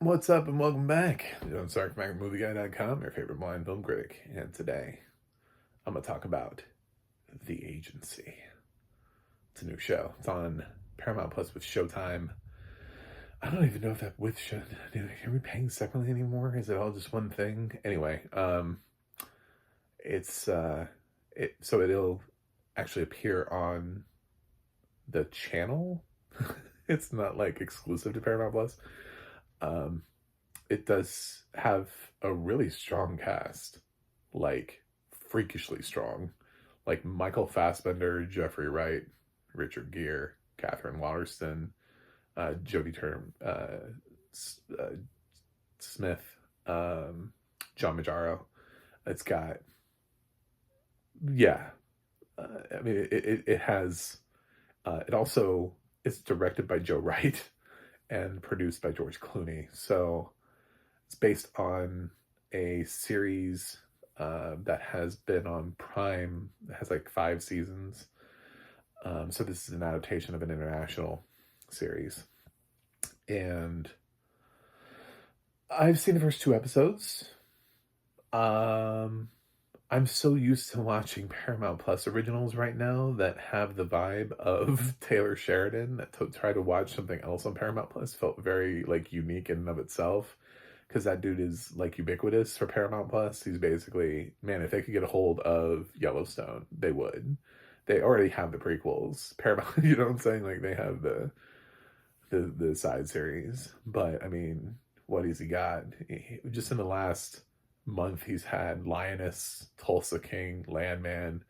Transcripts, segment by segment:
What's up and welcome back. I'm SarkMacMovieGuy.com, your favorite blind film critic. And today, I'm going to talk about The Agency. It's a new show. It's on Paramount Plus with Showtime. I don't even know if that with show, are we paying separately anymore? Is it all just one thing? Anyway, so it'll actually appear on the channel. It's not like exclusive to Paramount Plus. It does have a really strong cast, like freakishly strong, like Michael Fassbender, Jeffrey Wright, Richard Gere, Catherine Waterston, Jodie Turner, Smith, John Majaro. It's got, yeah. I mean, it has. It also is directed by Joe Wright and produced by George Clooney. So it's based on a series that has been on Prime. It has like 5 seasons. So this is an adaptation of an international series. And I've seen the first 2 episodes. I'm so used to watching Paramount Plus originals right now that have the vibe of Taylor Sheridan, that to try to watch something else on Paramount Plus felt very like unique in and of itself, because that dude is like ubiquitous for Paramount Plus. He's basically, man, if they could get a hold of Yellowstone, they would. They already have the prequels. Paramount, you know what I'm saying? Like they have the side series. But I mean, what has he got? Just in the last month he's had Lioness, Tulsa King, Landman.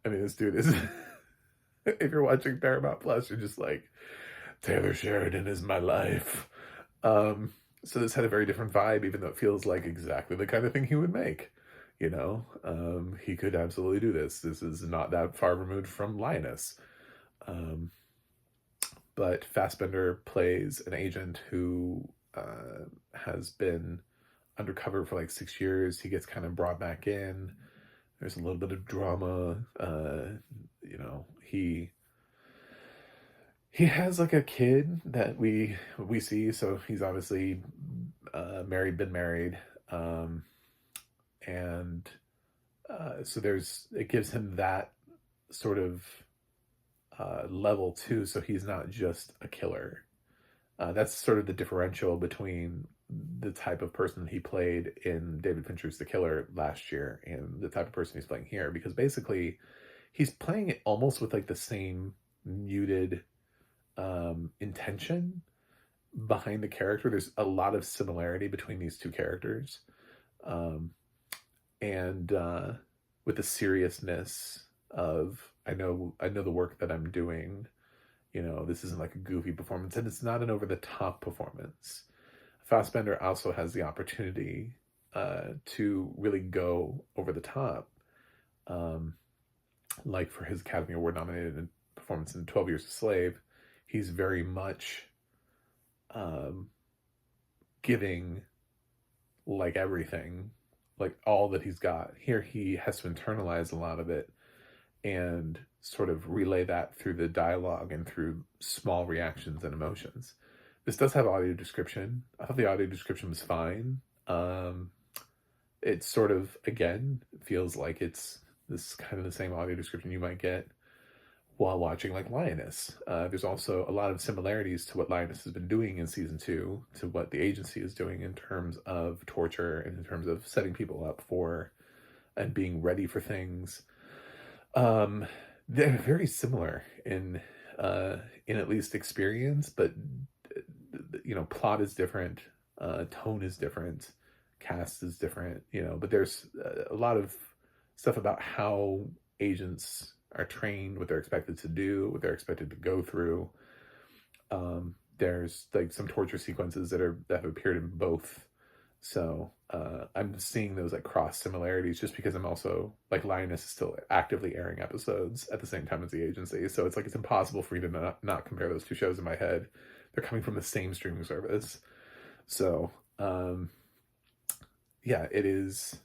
I mean, this dude is if you're watching Paramount Plus, you're just like, Taylor Sheridan is my life. So this had a very different vibe, even though it feels like exactly the kind of thing he would make. He could absolutely do this. This is not that far removed from Lioness. But Fassbender plays an agent who has been undercover for like 6 years. He gets kind of brought back in. There's a little bit of drama. He has like a kid that we see, so he's obviously been married, and so it gives him that sort of level too. So he's not just a killer. That's sort of the differential between the type of person he played in David Fincher's The Killer last year and the type of person he's playing here, because basically he's playing it almost with like the same muted intention behind the character. There's a lot of similarity between these two characters, and with the seriousness of, I know the work that I'm doing. This isn't like a goofy performance, and it's not an over-the-top performance. Fassbender also has the opportunity to really go over the top, like for his Academy Award nominated performance in 12 Years a Slave. He's very much giving like everything, like all that he's got. Here he has to internalize a lot of it and sort of relay that through the dialogue and through small reactions and emotions. This does have audio description. I thought the audio description was fine. It sort of, again, feels like it's this kind of the same audio description you might get while watching like Lioness. There's also a lot of similarities to what Lioness has been doing in season 2 to what the agency is doing in terms of torture and in terms of setting people up for and being ready for things. They're very similar in at least experience, but plot is different, tone is different, cast is different, but there's a lot of stuff about how agents are trained, what they're expected to do, what they're expected to go through. There's like some torture sequences that have appeared in both. So I'm seeing those like cross similarities, just because I'm also like, Lioness is still actively airing episodes at the same time as the agency. So it's like, it's impossible for me to not compare those two shows in my head. They're coming from the same streaming service. So yeah, it is.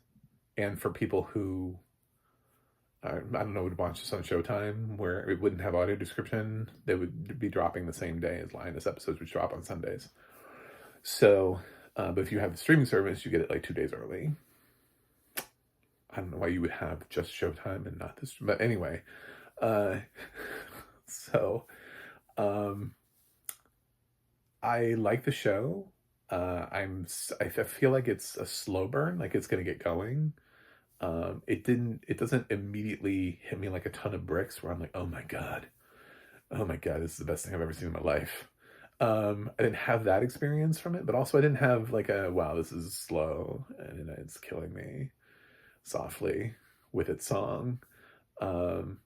And for people who I don't know, would watch this on Showtime where it wouldn't have audio description, they would be dropping the same day as Lioness episodes, which drop on Sundays. So But if you have the streaming service, you get it like 2 days early. I don't know why you would have just Showtime and not this, but anyway. Uh, so, um, I like the show. I feel like it's a slow burn, like it's gonna get going. It doesn't immediately hit me like a ton of bricks where I'm like, oh my God, this is the best thing I've ever seen in my life. I didn't have that experience from it, but also I didn't have like a, wow, this is slow and it's killing me softly with its song. Um,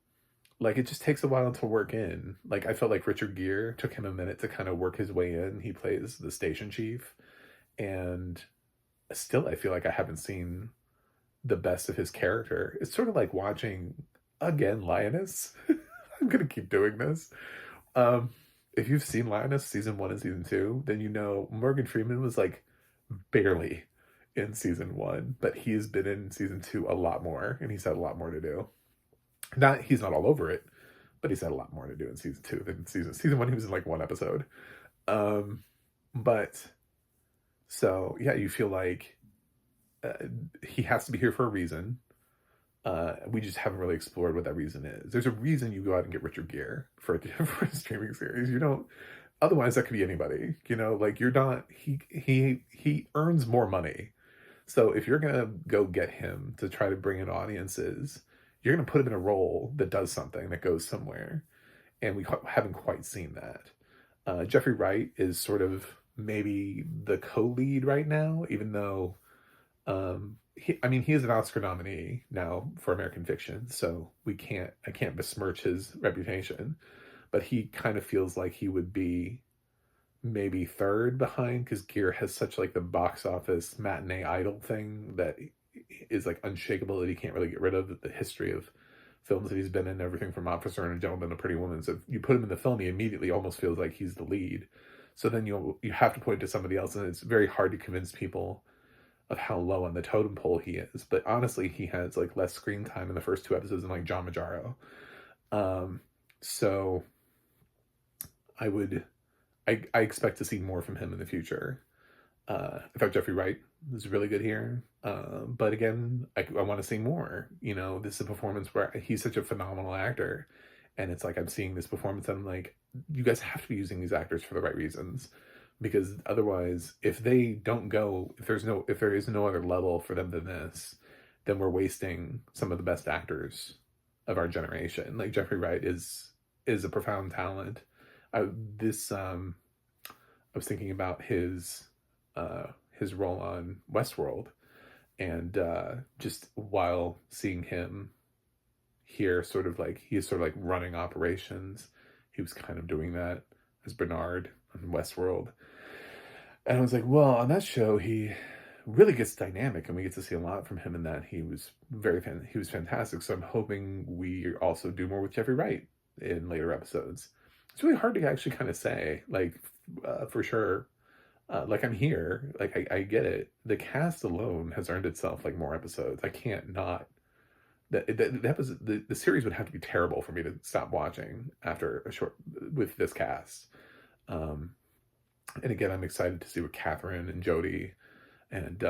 like it just takes a while to work in. Like I felt like Richard Gere took him a minute to kind of work his way in. He plays the station chief, and still I feel like I haven't seen the best of his character. It's sort of like watching again Lioness. I'm gonna keep doing this. Um, if you've seen Lioness season 1 and season 2, then you know Morgan Freeman was like barely in season 1, but he's been in season 2 a lot more, and he's had a lot more to do. Not he's not all over it, but he's had a lot more to do in season 2 than season 1. He was in like one episode. Um, but so yeah, you feel like he has to be here for a reason. We just haven't really explored what that reason is. There's a reason you go out and get Richard Gere for a streaming series. You don't. Otherwise, that could be anybody. You know, like you're not. He earns more money. So if you're gonna go get him to try to bring in audiences, you're gonna put him in a role that does something that goes somewhere, and we haven't quite seen that. Jeffrey Wright is sort of maybe the co-lead right now, even though he is an Oscar nominee now for American Fiction, so I can't besmirch his reputation, but he kind of feels like he would be maybe third behind because Gere has such like the box office matinee idol thing that is like unshakable that he can't really get rid of. The history of films that he's been in, everything from Officer and a Gentleman to Pretty Woman. So if you put him in the film, he immediately almost feels like he's the lead. So then you have to point to somebody else, and it's very hard to convince people of how low on the totem pole he is. But honestly, he has like less screen time in the first 2 episodes than like John Majaro. So I expect to see more from him in the future. I thought Jeffrey Wright was really good here. But again, I want to see more. You know, this is a performance where he's such a phenomenal actor. And it's like, I'm seeing this performance and I'm like, you guys have to be using these actors for the right reasons. Because otherwise, if they don't go, if there is no other level for them than this, then we're wasting some of the best actors of our generation. Like Jeffrey Wright is a profound talent. I was thinking about his role on Westworld, and just while seeing him here, he's sort of like running operations. He was kind of doing that as Bernard on Westworld. And I was like, well, on that show, he really gets dynamic, and we get to see a lot from him in that. He was fantastic. So I'm hoping we also do more with Jeffrey Wright in later episodes. It's really hard to actually kind of say, like, for sure. Like I'm here, like I get it. The cast alone has earned itself like more episodes. I can't not. The series would have to be terrible for me to stop watching after a short with this cast. And again, I'm excited to see what Catherine and Jodie, and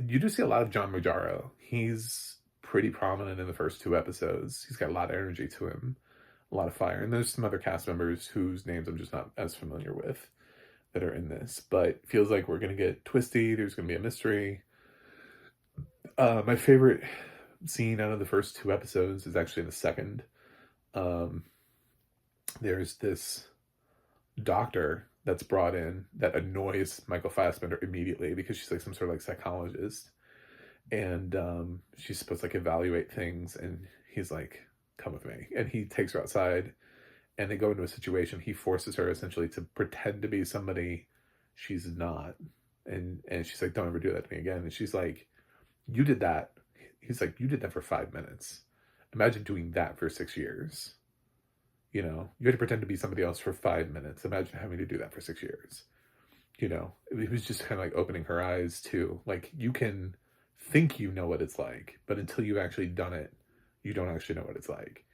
you do see a lot of John Majaro. He's pretty prominent in the first 2 episodes. He's got a lot of energy to him, a lot of fire. And there's some other cast members whose names I'm just not as familiar with that are in this. But feels like we're going to get twisty. There's going to be a mystery. My favorite scene out of the first 2 episodes is actually in the second. There's this doctor that's brought in that annoys Michael Fassbender immediately because she's like some sort of like psychologist, and she's supposed to like evaluate things, and he's like, come with me, and he takes her outside, and they go into a situation. He forces her essentially to pretend to be somebody she's not, and she's like, don't ever do that to me again. And she's like, you did that. He's like, you did that for 5 minutes. Imagine doing that for 6 years. You know, you had to pretend to be somebody else for 5 minutes. Imagine having to do that for 6 years. You know, it was just kind of like opening her eyes to, like, you can think you know what it's like, but until you've actually done it, you don't actually know what it's like.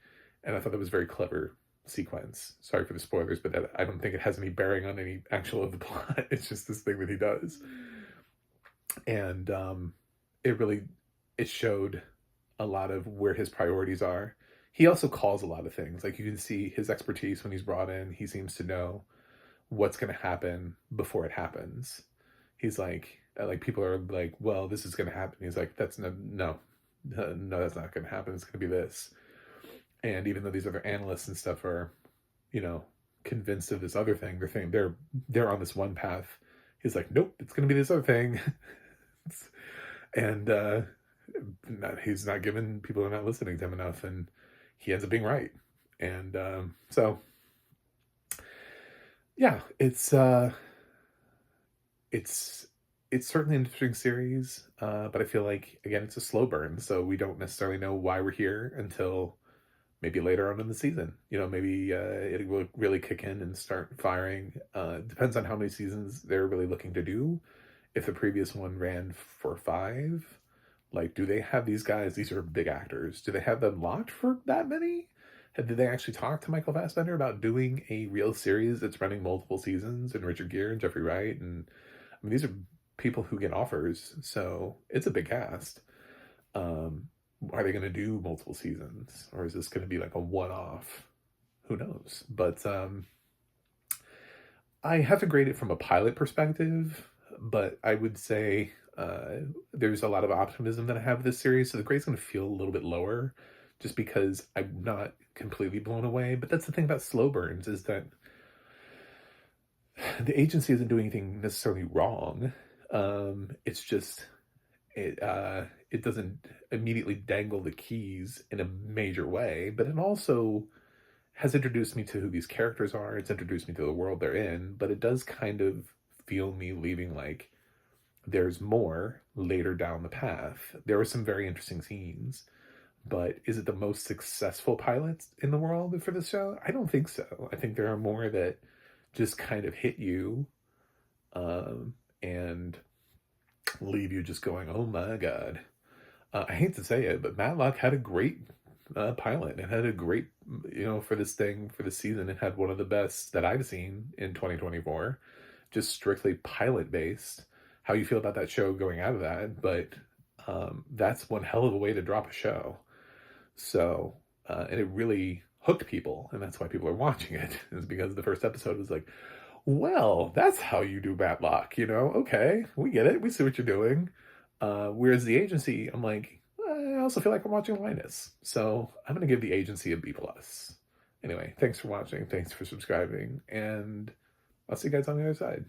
And I thought that was a very clever sequence. Sorry for the spoilers, but I don't think it has any bearing on any actual of the plot. It's just this thing that he does. And it really, it showed a lot of where his priorities are. He also calls a lot of things. Like, you can see his expertise when he's brought in. He seems to know what's going to happen before it happens. He's like people are like, well, this is going to happen. He's like, that's no, that's not going to happen. It's going to be this. And even though these other analysts and stuff are, you know, convinced of this other thing, they're on this one path. He's like, nope, it's going to be this other thing. And he's not giving, people are not listening to him enough, and he ends up being right. And so yeah, it's it's certainly an interesting series, but I feel like, again, it's a slow burn, so we don't necessarily know why we're here until maybe later on in the season. You know, maybe it will really kick in and start firing. Depends on how many seasons they're really looking to do. If the previous one ran for 5, like, do they have these guys? These are big actors. Do they have them locked for that many? Did they actually talk to Michael Fassbender about doing a real series that's running multiple seasons, and Richard Gere and Jeffrey Wright? And I mean, these are people who get offers, so it's a big cast. Are they going to do multiple seasons, or is this going to be like a one-off? Who knows? But I have to grade it from a pilot perspective, but I would say there's a lot of optimism that I have this series, so the grade's going to feel a little bit lower, just because I'm not completely blown away. But that's the thing about slow burns, is that the agency isn't doing anything necessarily wrong. It's just it doesn't immediately dangle the keys in a major way, but it also has introduced me to who these characters are. It's introduced me to the world they're in, but it does kind of feel me leaving like there's more later down the path. There were some very interesting scenes, but is it the most successful pilot in the world for the show? I don't think so. I think there are more that just kind of hit you and leave you just going, oh my God. I hate to say it, but Matlock had a great pilot. It had a great, for this thing, for this season, it had one of the best that I've seen in 2024, just strictly pilot based. How you feel about that show going out of that, but that's one hell of a way to drop a show. So, and it really hooked people, and that's why people are watching it, is because the first episode was like, well, that's how you do Matlock, okay, we get it, we see what you're doing. Whereas the agency, I'm like, I also feel like I'm watching Linus. So I'm going to give the agency a B+. Anyway, thanks for watching. Thanks for subscribing. And I'll see you guys on the other side.